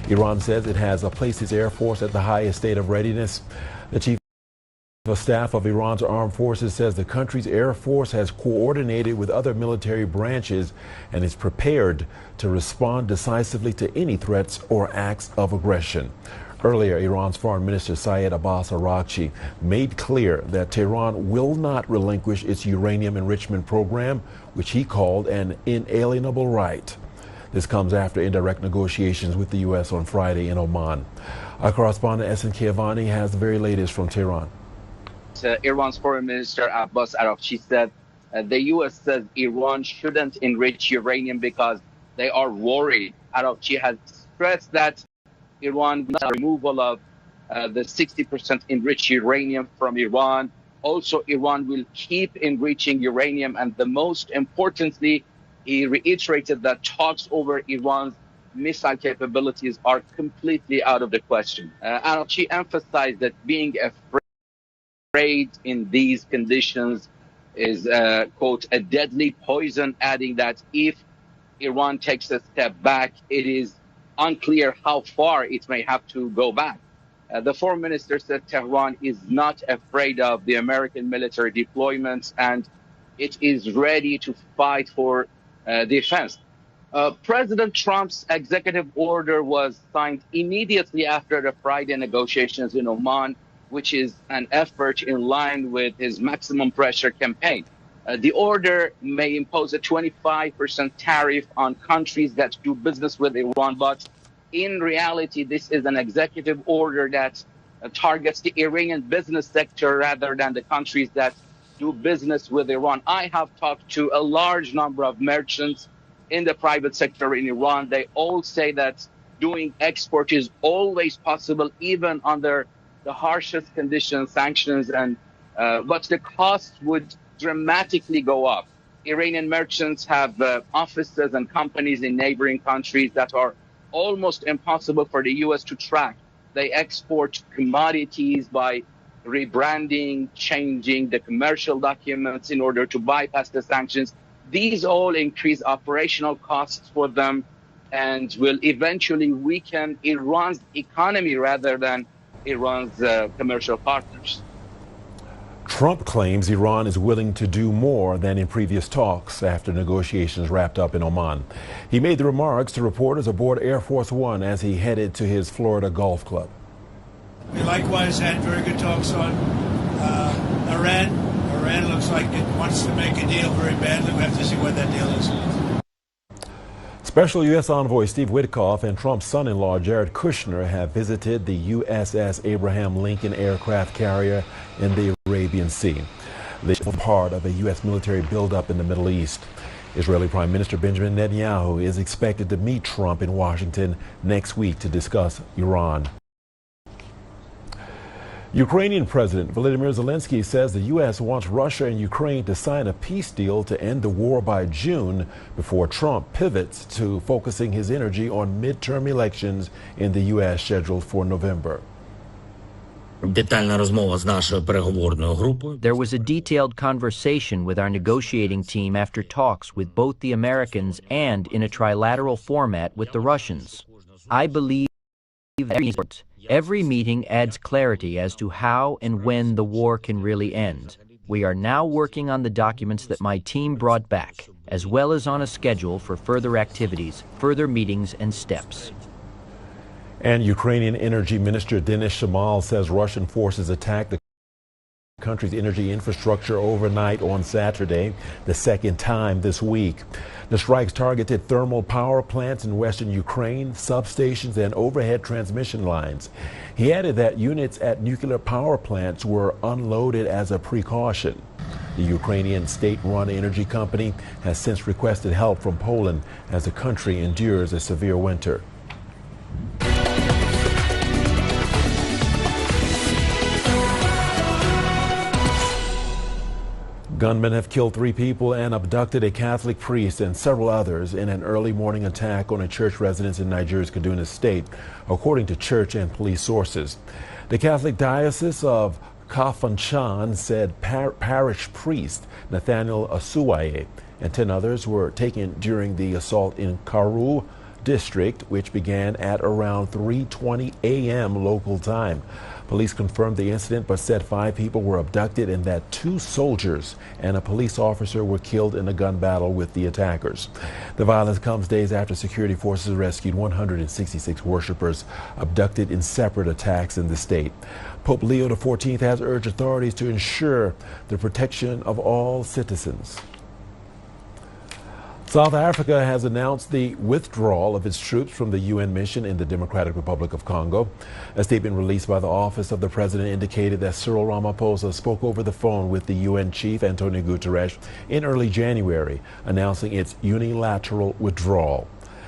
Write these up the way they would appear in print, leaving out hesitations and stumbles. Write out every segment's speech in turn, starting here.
Iran says it has placed its air force at the highest state of readiness. The chief of staff of Iran's armed forces says the country's air force has coordinated with other military branches and is prepared to respond decisively to any threats or acts of aggression. Earlier, Iran's Foreign Minister Syed Abbas Araghchi made clear that Tehran will not relinquish its uranium enrichment program, which he called an inalienable right. This comes after indirect negotiations with the U.S. on Friday in Oman. Our correspondent Esen Kiavani has the very latest from Tehran. Iran's Foreign Minister Abbas Araghchi said the U.S. says Iran shouldn't enrich uranium because they are worried. Araghchi has stressed that Iran will removal of the 60% enriched uranium from Iran. Also, Iran will keep enriching uranium, and the most importantly, he reiterated that talks over Iran's missile capabilities are completely out of the question. Araghchi emphasized that being afraid in these conditions is, quote, a deadly poison, adding that if Iran takes a step back, it is unclear how far it may have to go back. The foreign minister said Tehran is not afraid of the American military deployments and it is ready to fight for defense. President Trump's executive order was signed immediately after the Friday negotiations in Oman, which is an effort in line with his maximum pressure campaign. The order may impose a 25% tariff on countries that do business with Iran, but in reality, this is an executive order that targets the Iranian business sector rather than the countries that do business with Iran. I have talked to a large number of merchants in the private sector in Iran. They all say that doing export is always possible, even under the harshest conditions, sanctions, and but the cost would dramatically go up. Iranian merchants have offices and companies in neighboring countries that are almost impossible for the U.S. to track. They export commodities by rebranding, changing the commercial documents in order to bypass the sanctions. These all increase operational costs for them and will eventually weaken Iran's economy rather than Iran's commercial partners. Trump claims Iran is willing to do more than in previous talks after negotiations wrapped up in Oman. He made the remarks to reporters aboard Air Force One as he headed to his Florida golf club. We likewise had very good talks on Iran. Iran looks like it wants to make a deal very badly. We have to see what that deal is. Special U.S. Envoy Steve Witkoff and Trump's son-in-law Jared Kushner have visited the USS Abraham Lincoln aircraft carrier in the Arabian Sea. This is part of a U.S. military buildup in the Middle East. Israeli Prime Minister Benjamin Netanyahu is expected to meet Trump in Washington next week to discuss Iran. Ukrainian President Volodymyr Zelensky says the U.S. wants Russia and Ukraine to sign a peace deal to end the war by June before Trump pivots to focusing his energy on midterm elections in the U.S. scheduled for November. There was a detailed conversation with our negotiating team after talks with both the Americans and in a trilateral format with the Russians. I believe every meeting adds clarity as to how and when the war can really end. We are now working on the documents that my team brought back, as well as on a schedule for further activities, further meetings and steps. And Ukrainian Energy Minister Denis Shamal says Russian forces attacked the country's energy infrastructure overnight on Saturday, the second time this week. The strikes targeted thermal power plants in western Ukraine, substations, and overhead transmission lines. He added that units at nuclear power plants were unloaded as a precaution. The Ukrainian state-run energy company has since requested help from Poland as the country endures a severe winter. Gunmen have killed 3 people and abducted a Catholic priest and several others in an early morning attack on a church residence in Nigeria's Kaduna state, according to church and police sources. The Catholic Diocese of Kafanchan said parish priest Nathaniel Asuwaye and 10 others were taken during the assault in Karu district, which began at around 3:20 a.m. local time. Police confirmed the incident but said 5 people were abducted and that 2 soldiers and a police officer were killed in a gun battle with the attackers. The violence comes days after security forces rescued 166 worshippers abducted in separate attacks in the state. Pope Leo XIV has urged authorities to ensure the protection of all citizens. South Africa has announced the withdrawal of its troops from the UN mission in the Democratic Republic of Congo. A statement released by the office of the president indicated that Cyril Ramaphosa spoke over the phone with the UN chief, Antonio Guterres, in early January, announcing its unilateral withdrawal.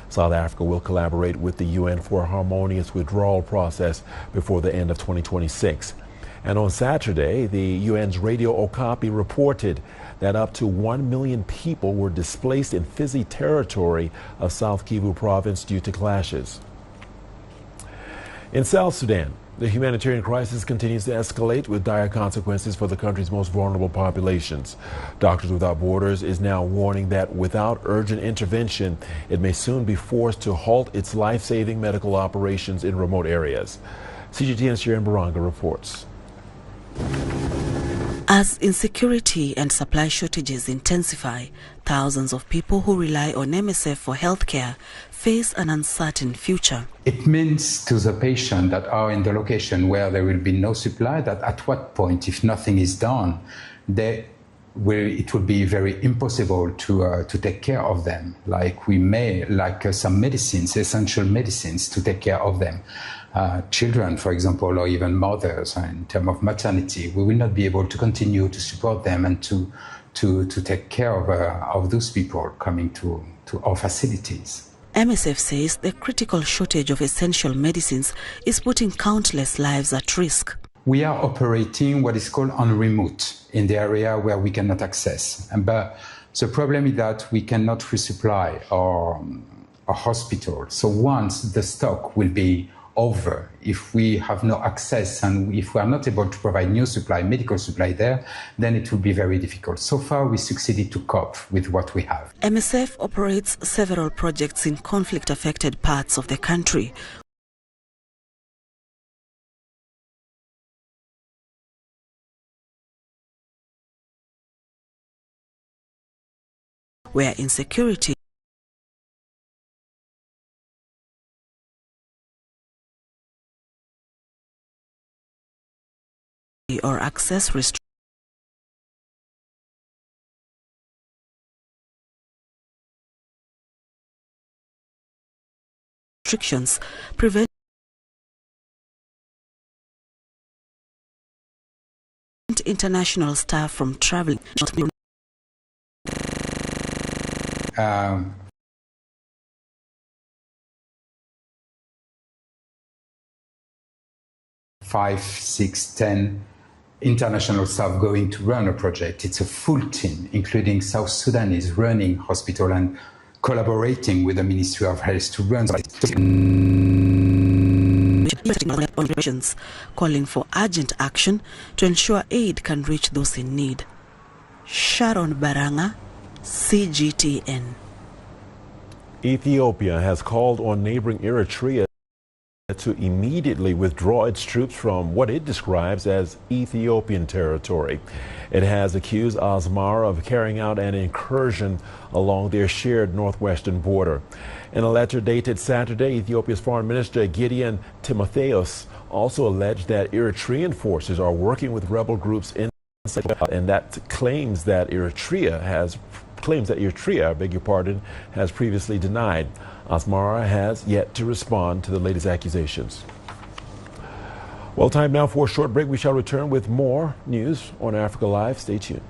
South Africa will collaborate with the UN for a harmonious withdrawal process before the end of 2026. And on Saturday, the UN's Radio Okapi reported that up to 1 million people were displaced in Fizi territory of South Kivu province due to clashes. In South Sudan, the humanitarian crisis continues to escalate with dire consequences for the country's most vulnerable populations. Doctors Without Borders is now warning that without urgent intervention, it may soon be forced to halt its life-saving medical operations in remote areas. CGTN's Sharon Baranga reports. As insecurity and supply shortages intensify, thousands of people who rely on MSF for healthcare face an uncertain future. It means to the patient that are in the location where there will be no supply that at what point, if nothing is done, it will be very impossible to take care of them. Like some medicines, essential medicines, to take care of them. Children, for example, or even mothers, in terms of maternity, we will not be able to continue to support them and to take care of those people coming to our facilities. MSF says the critical shortage of essential medicines is putting countless lives at risk. We are operating what is called en route in the area where we cannot access. But the problem is that we cannot resupply our hospital. So once the stock will be over, if we have no access and if we are not able to provide new supply, medical supply there, then it will be very difficult. So far, we succeeded to cope with what we have. MSF operates several projects in conflict-affected parts of the country. Where insecurity or access restrictions prevent international staff from traveling. 5, 6, 10 international staff going to run a project. It's a full team, including South Sudanese running hospital and collaborating with the Ministry of Health to run operations, calling for urgent action to ensure aid can reach those in need. Sharon Baranga, CGTN. Ethiopia has called on neighboring Eritrea to immediately withdraw its troops from what it describes as Ethiopian territory. It has accused Asmara of carrying out an incursion along their shared northwestern border. In a letter dated Saturday, Ethiopia's Foreign Minister Gideon Timotheus also alleged that Eritrean forces are working with rebel groups in and that claims that Eritrea, has previously denied. Asmara has yet to respond to the latest accusations. Well, time now for a short break. We shall return with more news on Africa Live. Stay tuned.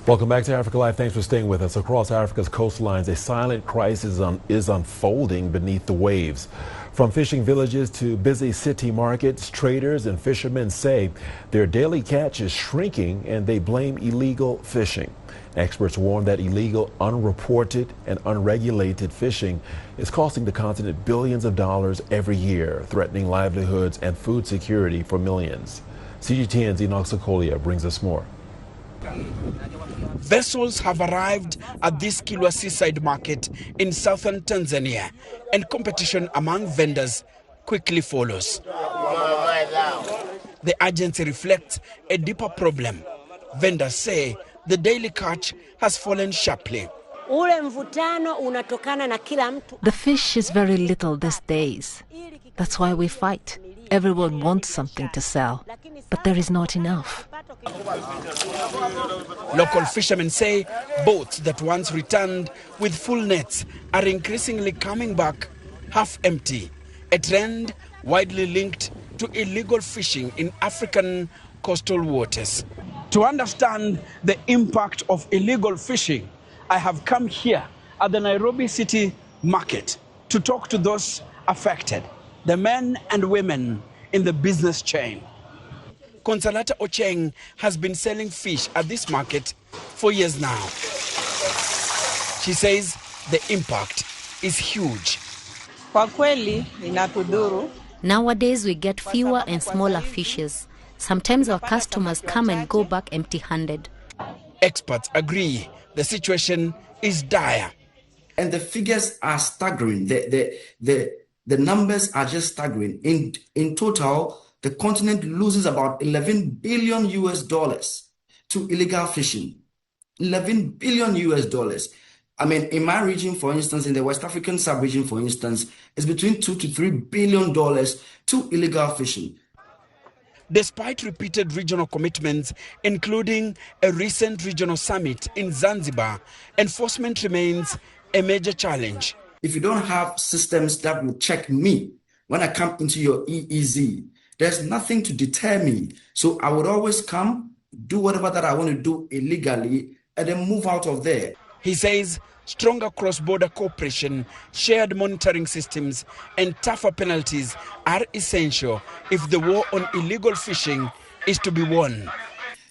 Welcome back to Africa Live. Thanks for staying with us. Across Africa's coastlines, a silent crisis is unfolding beneath the waves. From fishing villages to busy city markets, traders and fishermen say their daily catch is shrinking and they blame illegal fishing. Experts warn that illegal, unreported and unregulated fishing is costing the continent billions of dollars every year, threatening livelihoods and food security for millions. CGTN's Enoch Sokolia brings us more. Vessels have arrived at this Kilwa seaside market in southern Tanzania, and competition among vendors quickly follows. The agency reflects a deeper problem. Vendors say the daily catch has fallen sharply. The fish is very little these days. That's why we fight. Everyone wants something to sell, but there is not enough. Local fishermen say boats that once returned with full nets are increasingly coming back half empty, a trend widely linked to illegal fishing in African coastal waters. To understand the impact of illegal fishing, I have come here at the Nairobi City Market to talk to those affected, the men and women in the business chain. Consolata Ocheng has been selling fish at this market for years now. She says the impact is huge. Nowadays we get fewer and smaller fishes. Sometimes our customers come and go back empty-handed. Experts agree the situation is dire. And the figures are staggering. The numbers are just staggering. In total, the continent loses about $11 billion to illegal fishing. $11 billion. I mean, in my region, for instance, in the West African sub-region, for instance, it's between $2 to $3 billion to illegal fishing. Despite repeated regional commitments, including a recent regional summit in Zanzibar, enforcement remains a major challenge. If you don't have systems that will check me when I come into your EEZ, there's nothing to deter me. So I would always come, do whatever that I want to do illegally, and then move out of there. He says stronger cross-border cooperation, shared monitoring systems, and tougher penalties are essential if the war on illegal fishing is to be won.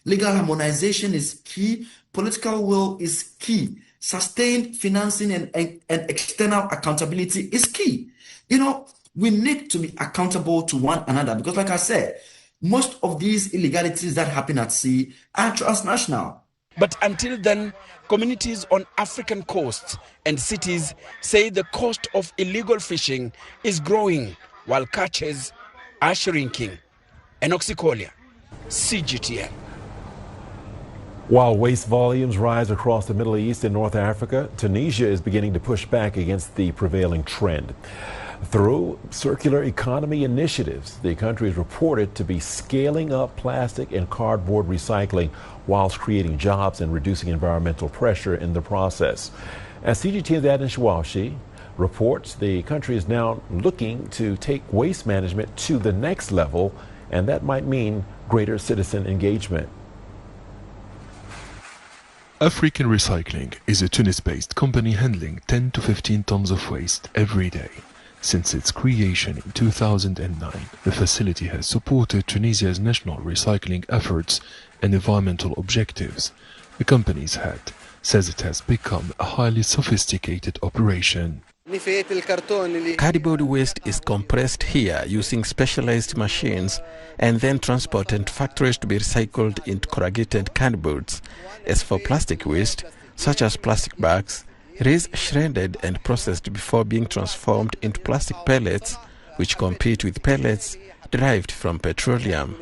Legal harmonization is key. Political will is key. Sustained financing and external accountability is key. You know, we need to be accountable to one another because, like I said, most of these illegalities that happen at sea are transnational. But until then, communities on African coasts and cities say the cost of illegal fishing is growing while catches are shrinking. Enoch Sokolia, CGTN. While waste volumes rise across the Middle East and North Africa, Tunisia is beginning to push back against the prevailing trend. Through circular economy initiatives, the country is reported to be scaling up plastic and cardboard recycling whilst creating jobs and reducing environmental pressure in the process. As CGTN's Adnan Shawashi reports, the country is now looking to take waste management to the next level, and that might mean greater citizen engagement. African Recycling is a Tunis-based company handling 10 to 15 tons of waste every day. Since its creation in 2009, the facility has supported Tunisia's national recycling efforts and environmental objectives. The company's head says it has become a highly sophisticated operation. Cardboard waste is compressed here using specialized machines and then transported to factories to be recycled into corrugated cardboards. As for plastic waste, such as plastic bags, it is shredded and processed before being transformed into plastic pellets, which compete with pellets derived from petroleum.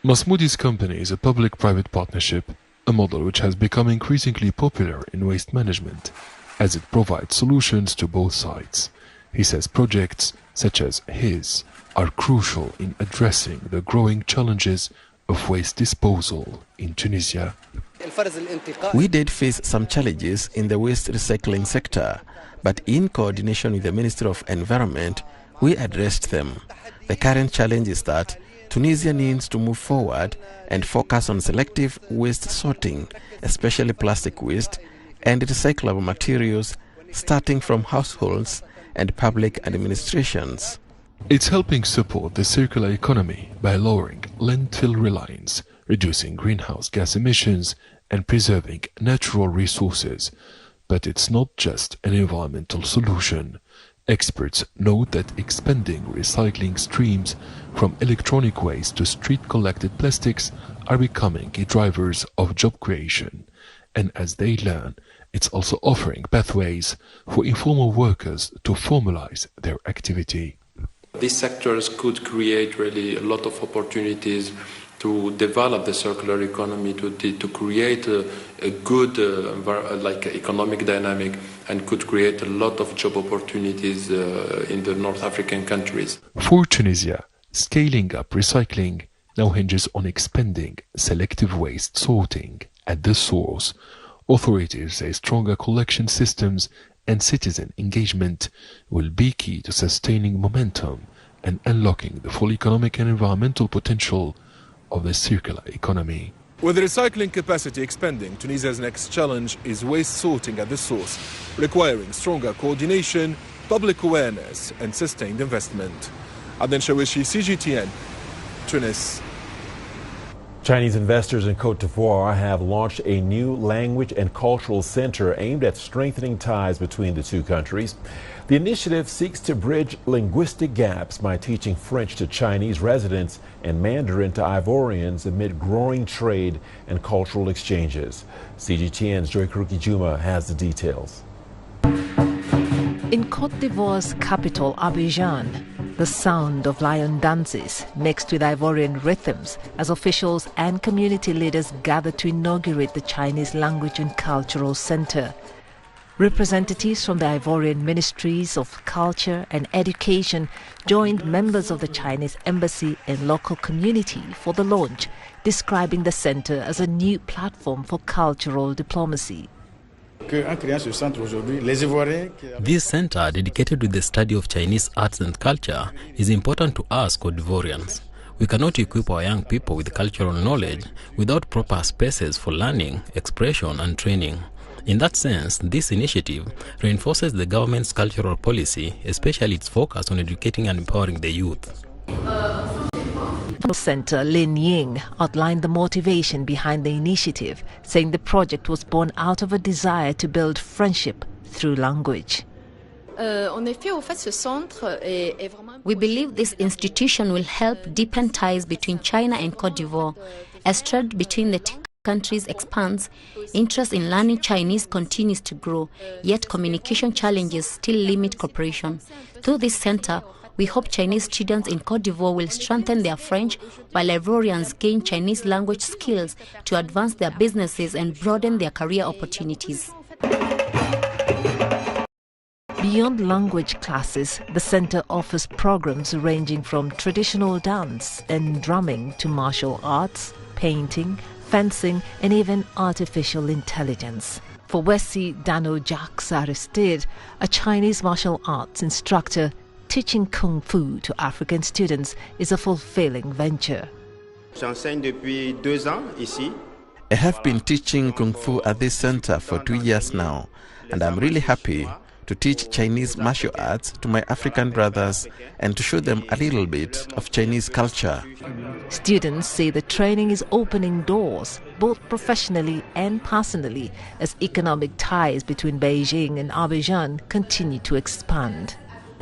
Masmoudi's company is a public-private partnership, a model which has become increasingly popular in waste management, as it provides solutions to both sides. He says projects such as his are crucial in addressing the growing challenges of waste disposal in Tunisia. We did face some challenges in the waste recycling sector, but in coordination with the Ministry of Environment, we addressed them. The current challenge is that Tunisia needs to move forward and focus on selective waste sorting, especially plastic waste, and recyclable materials, starting from households and public administrations. It's helping support the circular economy by lowering landfill reliance, reducing greenhouse gas emissions, and preserving natural resources. But it's not just an environmental solution. Experts note that expanding recycling streams from electronic waste to street-collected plastics are becoming key drivers of job creation. And as they learn, it's also offering pathways for informal workers to formalize their activity. These sectors could create really a lot of opportunities to develop the circular economy, to create a good economic dynamic, and could create a lot of job opportunities in the North African countries. For Tunisia, scaling up recycling now hinges on expanding selective waste sorting at the source. Authorities say stronger collection systems and citizen engagement will be key to sustaining momentum and unlocking the full economic and environmental potential of the circular economy. With recycling capacity expanding, Tunisia's next challenge is waste sorting at the source, requiring stronger coordination, public awareness and sustained investment. Aden Shawishi, CGTN, Tunis. Chinese investors in Côte d'Ivoire have launched a new language and cultural center aimed at strengthening ties between the two countries. The initiative seeks to bridge linguistic gaps by teaching French to Chinese residents and Mandarin to Ivorians amid growing trade and cultural exchanges. CGTN's Joy Kurukijuma has the details. In Côte d'Ivoire's capital, Abidjan, the sound of lion dances mixed with Ivorian rhythms as officials and community leaders gather to inaugurate the Chinese Language and Cultural Center. Representatives from the Ivorian Ministries of Culture and Education joined members of the Chinese Embassy and local community for the launch, describing the center as a new platform for cultural diplomacy. This center, dedicated to the study of Chinese arts and culture, is important to us Côte d'Ivoirians. We cannot equip our young people with cultural knowledge without proper spaces for learning, expression and training. In that sense, this initiative reinforces the government's cultural policy, especially its focus on educating and empowering the youth. Center Lin Ying outlined the motivation behind the initiative, saying the project was born out of a desire to build friendship through language. We believe this institution will help deepen ties between China and Côte d'Ivoire. As trade between the two countries expands, interest in learning Chinese continues to grow, yet communication challenges still limit cooperation. Through this center, we hope Chinese students in Côte d'Ivoire will strengthen their French, while Ivorians gain Chinese language skills to advance their businesses and broaden their career opportunities. Beyond language classes, the center offers programs ranging from traditional dance and drumming to martial arts, painting, fencing, and even artificial intelligence. For Wesi Dano Jacques Aristide, a Chinese martial arts instructor, teaching Kung Fu to African students is a fulfilling venture. I have been teaching Kung Fu at this center for 2 years now, and I'm really happy to teach Chinese martial arts to my African brothers and to show them a little bit of Chinese culture. Students say the training is opening doors, both professionally and personally, as economic ties between Beijing and Abidjan continue to expand.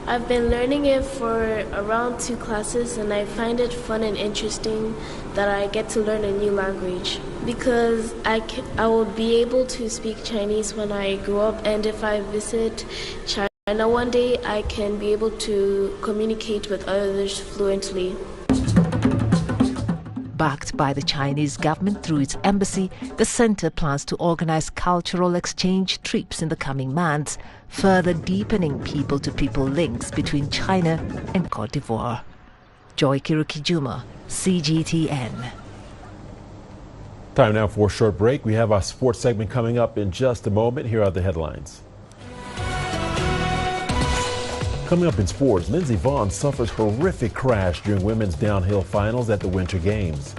I've been learning it for around 2 classes, and I find it fun and interesting that I get to learn a new language, because I will be able to speak Chinese when I grow up, and if I visit China one day, I can be able to communicate with others fluently. Backed by the Chinese government through its embassy, the center plans to organize cultural exchange trips in the coming months, further deepening people-to-people links between China and Côte d'Ivoire. Joy Kirukijuma, CGTN. Time now for a short break. We have our sports segment coming up in just a moment. Here are the headlines. Coming up in sports, Lindsey Vonn suffers horrific crash during women's downhill finals at the Winter Games.